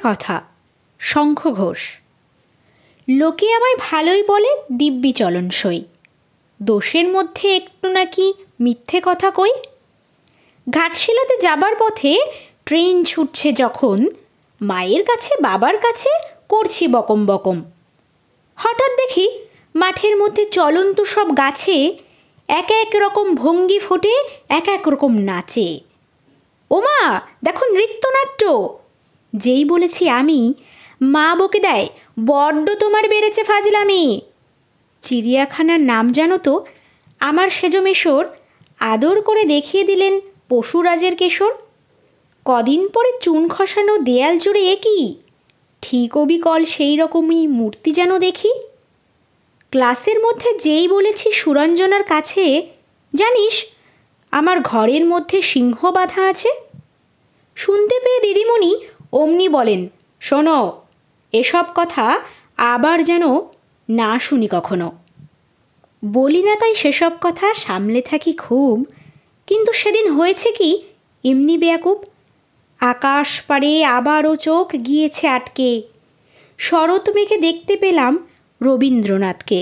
কথা। শঙ্খ ঘোষ। লোকে আমায় ভালোই বলে দিব্যি চলনসই, দোষের মধ্যে একটু নাকি মিথ্যে কথা কই। ঘাটশিলাতে যাবার পথে ট্রেন ছুটছে যখন, মায়ের কাছে বাবার কাছে করছি বকম বকম। হঠাৎ দেখি মাঠের মধ্যে চলন্ত সব গাছে এক এক রকম ভঙ্গি ফোটে, এক এক রকম নাচে। ওমা দেখো নৃত্যনাট্য! যেই বলেছি আমি, মা বকে দেয়, বড্ড তোমার বেড়েছে ফাজলামি। চিড়িয়াখানার নাম জানো তো? আমার সেজমেশর আদর করে দেখিয়ে দিলেন পশুরাজের কেশর। কদিন পরে চুন খসানো দেয়াল জুড়ে একই ঠিক অবিকল সেই রকমই মূর্তি যেন দেখি। ক্লাসের মধ্যে যেই বলেছি সুরঞ্জনার কাছে, জানিস আমার ঘরের মধ্যে সিংহ বাঁধা আছে। শুনতে পেয়ে দিদিমণি অমনি বলেন, শোনো, এসব কথা আবার যেন না শুনি কখনো। বলি না তাই সেসব কথা সামলে থাকি খুব, কিন্তু সেদিন হয়েছে কি এমনি বেয়াকুব। আকাশ পাড়ে আবারও চোখ গিয়েছে আটকে, শরৎ মেঘে দেখতে পেলাম রবীন্দ্রনাথকে।